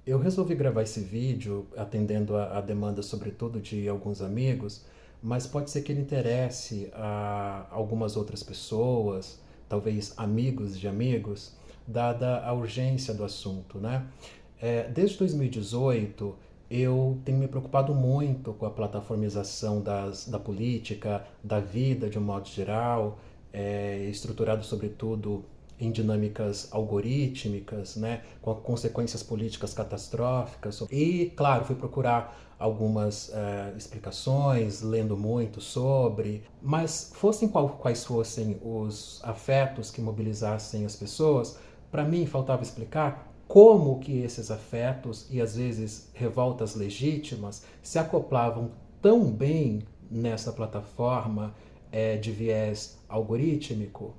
Eu resolvi gravar esse vídeo atendendo a demanda, sobretudo, de alguns amigos, mas pode ser que ele interesse a algumas outras pessoas, talvez amigos de amigos, dada a urgência do assunto, né? Desde 2018, eu tenho me preocupado muito com a plataformização da política, da vida de um modo geral, estruturado sobretudo em dinâmicas algorítmicas, né, com consequências políticas catastróficas. E, claro, fui procurar algumas explicações, lendo muito sobre, mas fossem quais fossem os afetos que mobilizassem as pessoas, para mim faltava explicar como que esses afetos e às vezes revoltas legítimas se acoplavam tão bem nessa plataforma de viés algorítmico,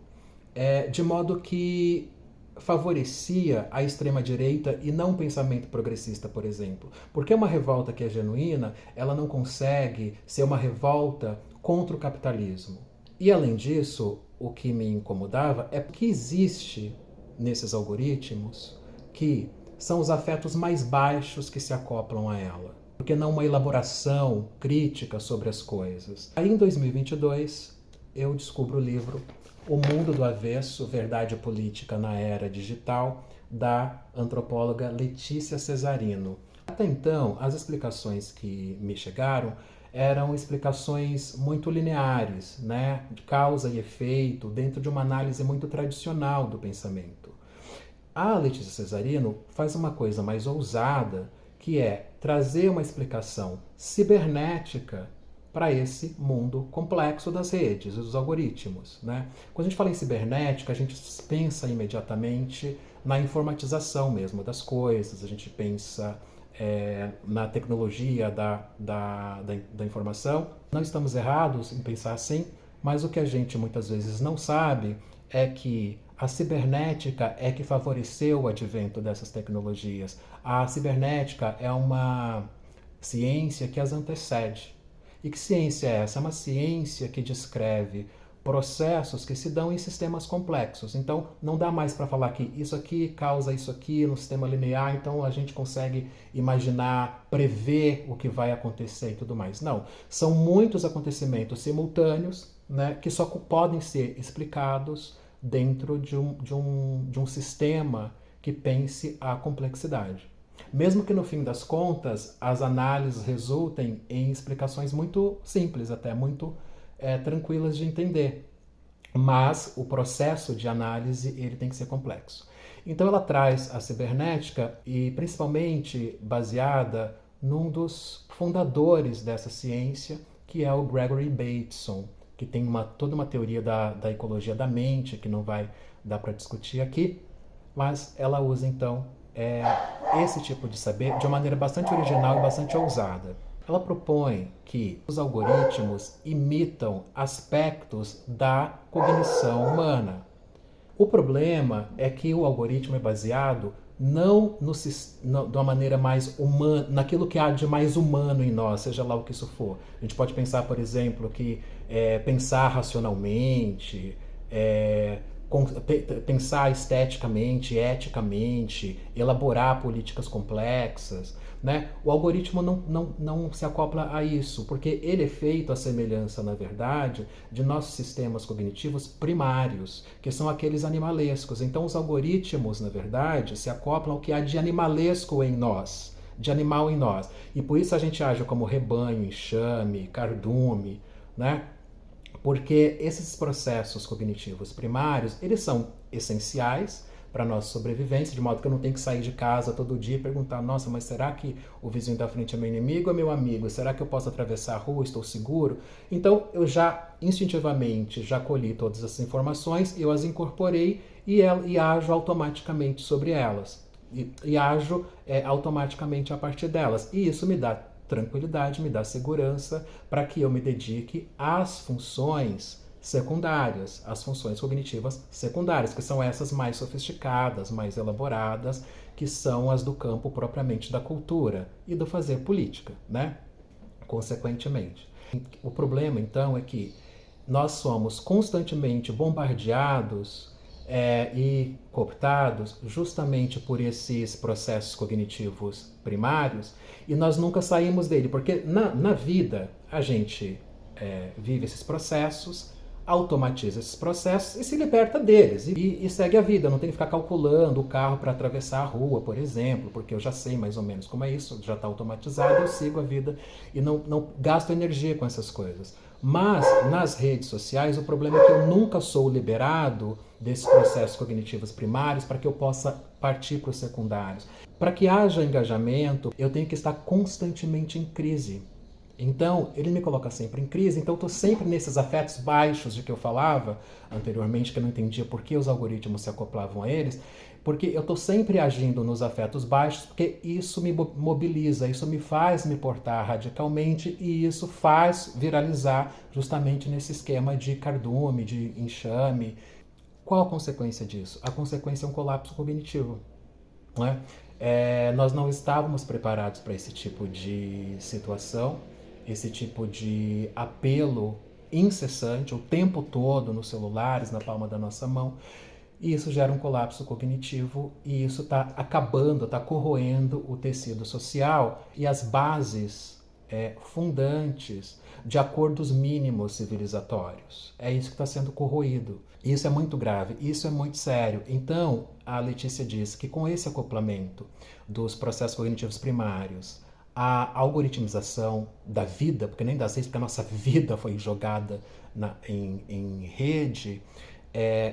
de modo que favorecia a extrema-direita e não o pensamento progressista, por exemplo. Porque uma revolta que é genuína, ela não consegue ser uma revolta contra o capitalismo. E além disso, o que me incomodava é que existe nesses algoritmos que são os afetos mais baixos que se acoplam a ela, porque não uma elaboração crítica sobre as coisas. Aí em 2022 eu descubro o livro O Mundo do Avesso, Verdade Política na Era Digital, da antropóloga Letícia Cesarino. Até então, as explicações que me chegaram eram explicações muito lineares, né? De causa e efeito, dentro de uma análise muito tradicional do pensamento. A Letícia Cesarino faz uma coisa mais ousada, que é trazer uma explicação cibernética para esse mundo complexo das redes e dos algoritmos, né? Quando a gente fala em cibernética, a gente pensa imediatamente na informatização mesmo das coisas, a gente pensa na tecnologia da informação. Não estamos errados em pensar assim, mas o que a gente muitas vezes não sabe é que a cibernética é que favoreceu o advento dessas tecnologias. A cibernética é uma ciência que as antecede. E que ciência é essa? É uma ciência que descreve processos que se dão em sistemas complexos. Então, não dá mais para falar que isso aqui causa isso aqui no sistema linear, então a gente consegue imaginar, prever o que vai acontecer e tudo mais. Não, são muitos acontecimentos simultâneos, né, que só podem ser explicados dentro de um sistema que pense a complexidade. Mesmo que no fim das contas as análises resultem em explicações muito simples, até muito tranquilas de entender, mas o processo de análise ele tem que ser complexo. Então ela traz a cibernética e principalmente baseada num dos fundadores dessa ciência, que é o Gregory Bateson, que tem toda uma teoria da ecologia da mente, que não vai dar para discutir aqui, mas ela usa então esse tipo de saber de uma maneira bastante original e bastante ousada. Ela propõe que os algoritmos imitam aspectos da cognição humana. O problema é que o algoritmo é baseado não de uma maneira mais humana, naquilo que há de mais humano em nós, seja lá o que isso for. A gente pode pensar, por exemplo, que pensar racionalmente, pensar esteticamente, eticamente, elaborar políticas complexas, né? O algoritmo não se acopla a isso, porque ele é feito à semelhança, na verdade, de nossos sistemas cognitivos primários, que são aqueles animalescos. Então os algoritmos, na verdade, se acoplam ao que há de animalesco em nós, de animal em nós. E por isso a gente age como rebanho, enxame, cardume, né? Porque esses processos cognitivos primários, eles são essenciais para a nossa sobrevivência, de modo que eu não tenho que sair de casa todo dia e perguntar, nossa, mas será que o vizinho da frente é meu inimigo ou meu amigo? Será que eu posso atravessar a rua? Estou seguro? Então, eu já, instintivamente, já colhi todas essas informações, eu as incorporei e ajo automaticamente sobre elas. E ajo automaticamente a partir delas. E isso me dá tranquilidade, me dá segurança para que eu me dedique às funções secundárias, às funções cognitivas secundárias, que são essas mais sofisticadas, mais elaboradas, que são as do campo propriamente da cultura e do fazer política, né? Consequentemente. O problema, então, é que nós somos constantemente bombardeados e cooptados justamente por esses processos cognitivos primários, e nós nunca saímos dele, porque na vida a gente vive esses processos, automatiza esses processos e se liberta deles e segue a vida. Não tem que ficar calculando o carro para atravessar a rua, por exemplo, porque eu já sei mais ou menos como é isso, já está automatizado, eu sigo a vida e não gasto energia com essas coisas. Mas nas redes sociais o problema é que eu nunca sou liberado desses processos cognitivos primários para que eu possa partir para os secundários. Para que haja engajamento, eu tenho que estar constantemente em crise. Então, ele me coloca sempre em crise, então eu estou sempre nesses afetos baixos de que eu falava anteriormente, que eu não entendia por que os algoritmos se acoplavam a eles, porque eu estou sempre agindo nos afetos baixos, porque isso me mobiliza, isso me faz me portar radicalmente e isso faz viralizar justamente nesse esquema de cardume, de enxame. Qual a consequência disso? A consequência é um colapso cognitivo. Não é? Nós não estávamos preparados para esse tipo de situação, esse tipo de apelo incessante, o tempo todo nos celulares, na palma da nossa mão, e isso gera um colapso cognitivo e isso está acabando, está corroendo o tecido social e as bases fundantes de acordos mínimos civilizatórios. É isso que está sendo corroído. Isso é muito grave, isso é muito sério. Então, a Letícia diz que com esse acoplamento dos processos cognitivos primários, a algoritmização da vida, porque nem das redes, porque a nossa vida foi jogada em rede,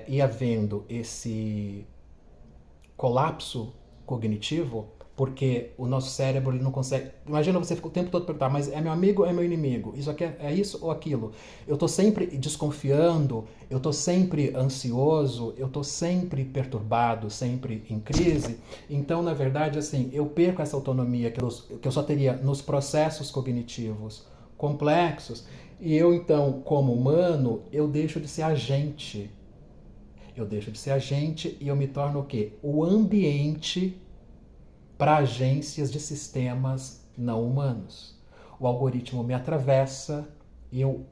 e havendo esse colapso cognitivo, porque o nosso cérebro ele não consegue... Imagina você fica o tempo todo perguntar, mas é meu amigo ou é meu inimigo? Isso aqui é isso ou aquilo? Eu estou sempre desconfiando, eu estou sempre ansioso, eu estou sempre perturbado, sempre em crise. Então, na verdade, assim, eu perco essa autonomia que eu só teria nos processos cognitivos complexos, e eu, então, como humano, eu deixo de ser agente. Eu deixo de ser agente e eu me torno o quê? O ambiente para agências de sistemas não humanos. O algoritmo me atravessa e eu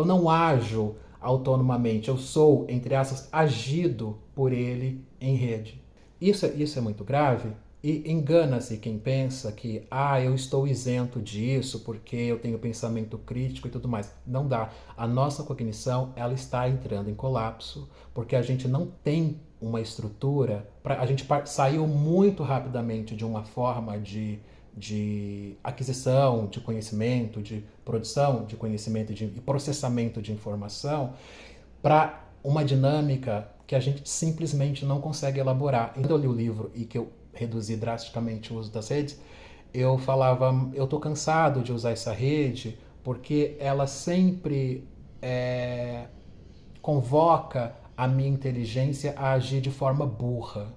não ajo autonomamente, eu sou, entre aspas, agido por ele em rede. Isso é muito grave e engana-se quem pensa que eu estou isento disso porque eu tenho pensamento crítico e tudo mais. Não dá. A nossa cognição ela está entrando em colapso porque a gente não tem uma estrutura, a gente saiu muito rapidamente de uma forma de aquisição de conhecimento, de produção de conhecimento e processamento de informação para uma dinâmica que a gente simplesmente não consegue elaborar. Quando eu li o livro e que eu reduzi drasticamente o uso das redes, eu falava, eu estou cansado de usar essa rede porque ela sempre convoca a minha inteligência a agir de forma burra.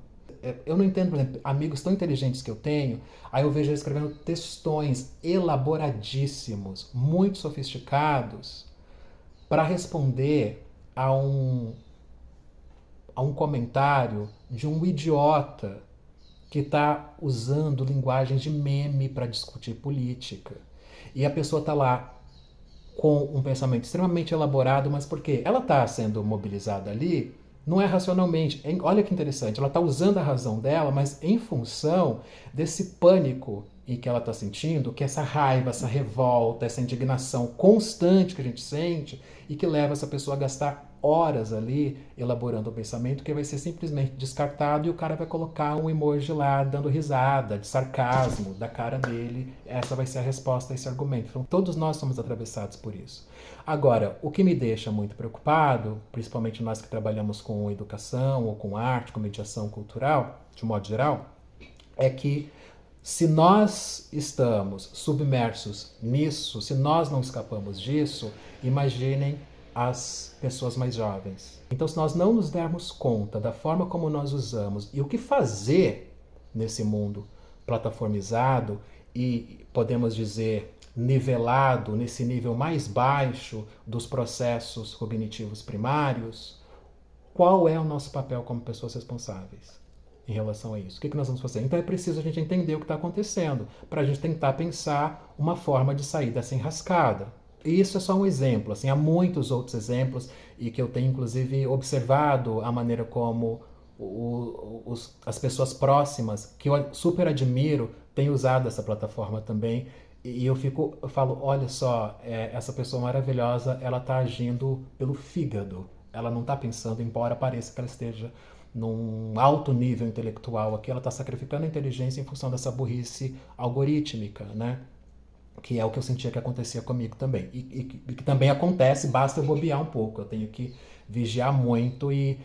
Eu não entendo, por exemplo, amigos tão inteligentes que eu tenho, aí eu vejo eles escrevendo textões elaboradíssimos, muito sofisticados, para responder a um comentário de um idiota que está usando linguagens de meme para discutir política. E a pessoa está lá com um pensamento extremamente elaborado, mas por quê? Ela está sendo mobilizada ali, não é racionalmente. Olha que interessante, ela está usando a razão dela, mas em função desse pânico em que ela está sentindo, que é essa raiva, essa revolta, essa indignação constante que a gente sente e que leva essa pessoa a gastar horas ali elaborando o pensamento que vai ser simplesmente descartado e o cara vai colocar um emoji lá dando risada, de sarcasmo da cara dele. Essa vai ser a resposta a esse argumento. Então todos nós somos atravessados por isso. Agora, o que me deixa muito preocupado, principalmente nós que trabalhamos com educação ou com arte, com mediação cultural, de modo geral, é que se nós estamos submersos nisso, se nós não escapamos disso, imaginem as pessoas mais jovens. Então, se nós não nos dermos conta da forma como nós usamos e o que fazer nesse mundo plataformizado e, podemos dizer, nivelado nesse nível mais baixo dos processos cognitivos primários, qual é o nosso papel como pessoas responsáveis em relação a isso? O que nós vamos fazer? Então é preciso a gente entender o que está acontecendo para a gente tentar pensar uma forma de sair dessa enrascada. E isso é só um exemplo, assim, há muitos outros exemplos e que eu tenho inclusive observado a maneira como as pessoas próximas, que eu super admiro, têm usado essa plataforma também. E eu falo, olha só, essa pessoa maravilhosa, ela está agindo pelo fígado. Ela não está pensando, embora pareça que ela esteja num alto nível intelectual aqui, ela está sacrificando a inteligência em função dessa burrice algorítmica, né? Que é o que eu sentia que acontecia comigo também. E que também acontece, basta eu bobear um pouco. Eu tenho que vigiar muito e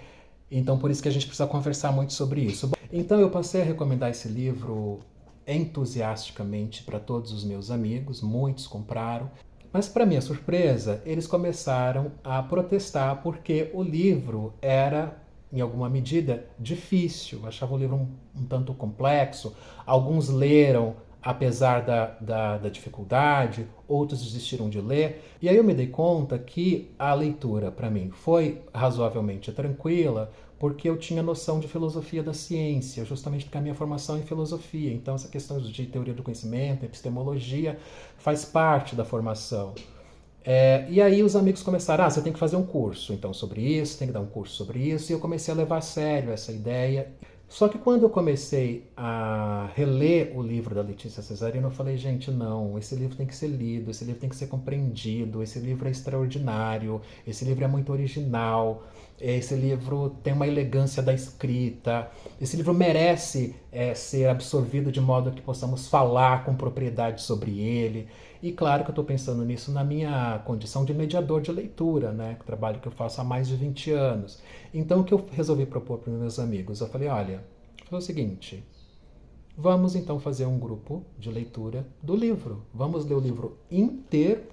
então por isso que a gente precisa conversar muito sobre isso. Então eu passei a recomendar esse livro entusiasticamente para todos os meus amigos, muitos compraram. Mas para minha surpresa, eles começaram a protestar porque o livro era, em alguma medida, difícil. Achava o livro um tanto complexo. Alguns leram apesar da dificuldade, outros desistiram de ler. E aí eu me dei conta que a leitura, para mim, foi razoavelmente tranquila, porque eu tinha noção de filosofia da ciência, justamente porque a minha formação é em filosofia. Então, essa questão de teoria do conhecimento, epistemologia, faz parte da formação. E aí os amigos começaram, você tem que fazer um curso então sobre isso, tem que dar um curso sobre isso, e eu comecei a levar a sério essa ideia. Só que quando eu comecei a reler o livro da Letícia Cesarino, eu falei, gente, não, esse livro tem que ser lido, esse livro tem que ser compreendido, esse livro é extraordinário, esse livro é muito original, esse livro tem uma elegância da escrita, esse livro merece ser absorvido de modo que possamos falar com propriedade sobre ele. E claro que eu estou pensando nisso na minha condição de mediador de leitura, né? Trabalho que eu faço há mais de 20 anos. Então o que eu resolvi propor para os meus amigos? Eu falei, olha, foi o seguinte, vamos então fazer um grupo de leitura do livro. Vamos ler o livro inteiro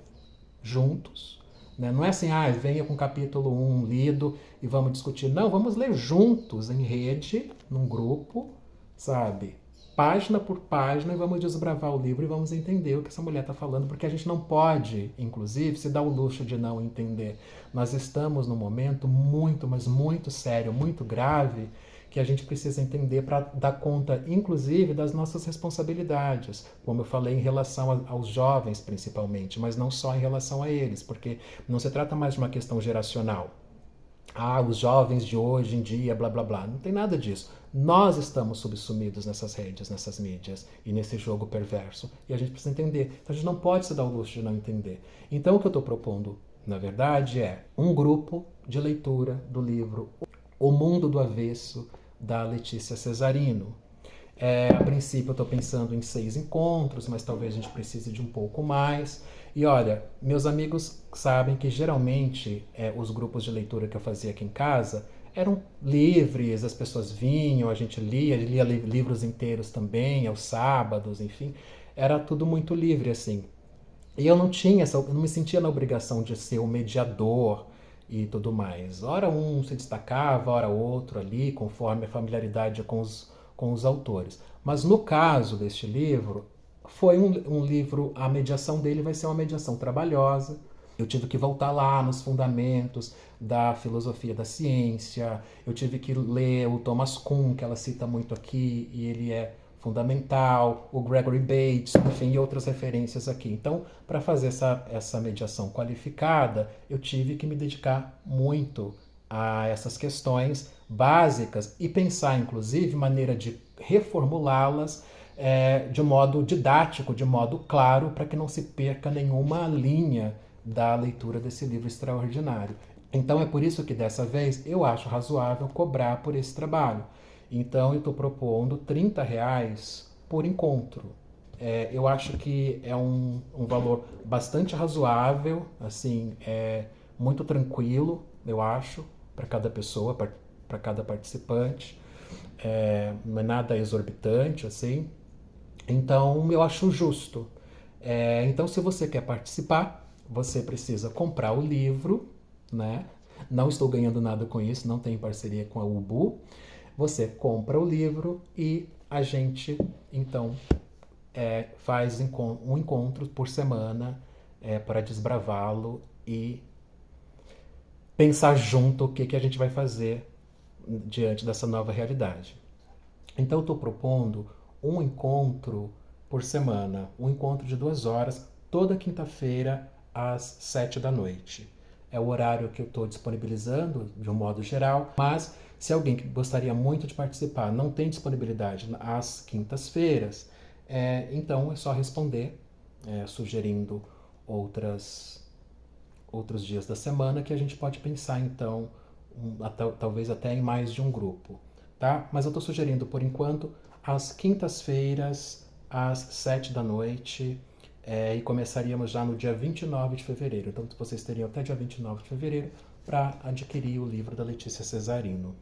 juntos. Né? Não é assim, venha com o capítulo 1 lido e vamos discutir. Não, vamos ler juntos, em rede, num grupo, sabe? Página por página, e vamos desbravar o livro e vamos entender o que essa mulher está falando, porque a gente não pode, inclusive, se dar o luxo de não entender. Nós estamos num momento muito, mas muito sério, muito grave, que a gente precisa entender para dar conta, inclusive, das nossas responsabilidades, como eu falei, em relação aos jovens, principalmente, mas não só em relação a eles, porque não se trata mais de uma questão geracional. Os jovens de hoje em dia, blá blá blá. Não tem nada disso. Nós estamos subsumidos nessas redes, nessas mídias e nesse jogo perverso. E a gente precisa entender. Então a gente não pode se dar o luxo de não entender. Então o que eu estou propondo, na verdade, é um grupo de leitura do livro O Mundo do Avesso, da Letícia Cesarino. A princípio eu estou pensando em 6 encontros, mas talvez a gente precise de um pouco mais. E olha, meus amigos sabem que geralmente os grupos de leitura que eu fazia aqui em casa eram livres, as pessoas vinham, a gente lia livros inteiros também, aos sábados, enfim. Era tudo muito livre, assim. E eu não me sentia na obrigação de ser o mediador e tudo mais. Ora um se destacava, ora outro ali, conforme a familiaridade com os autores. Mas no caso deste livro, foi um livro, a mediação dele vai ser uma mediação trabalhosa. Eu tive que voltar lá nos fundamentos da filosofia da ciência, eu tive que ler o Thomas Kuhn, que ela cita muito aqui, e ele é fundamental, o Gregory Bates, enfim, e outras referências aqui. Então, para fazer essa mediação qualificada, eu tive que me dedicar muito a essas questões básicas e pensar, inclusive, maneira de reformulá-las de modo didático, de modo claro, para que não se perca nenhuma linha da leitura desse livro extraordinário. Então é por isso que dessa vez eu acho razoável cobrar por esse trabalho. Então eu estou propondo R$ 30 por encontro. Eu acho que é um valor bastante razoável, assim, muito tranquilo, eu acho, para cada pessoa, para cada participante. Não é nada exorbitante, assim. Então eu acho justo. Então, se você quer participar, você precisa comprar o livro, né? Não estou ganhando nada com isso, não tenho parceria com a Ubu. Você compra o livro e a gente, então, faz um encontro por semana para desbravá-lo e pensar junto o que a gente vai fazer diante dessa nova realidade. Então, eu estou propondo um encontro por semana, um encontro de 2 horas, toda quinta-feira, às 7 da noite. É o horário que eu estou disponibilizando de um modo geral, mas se alguém que gostaria muito de participar não tem disponibilidade às quintas-feiras, então é só responder, sugerindo outros dias da semana que a gente pode pensar então, talvez até em mais de um grupo, tá? Mas eu estou sugerindo por enquanto às quintas-feiras, às 7 da noite, e começaríamos já no dia 29 de fevereiro. Então vocês teriam até dia 29 de fevereiro para adquirir o livro da Letícia Cesarino.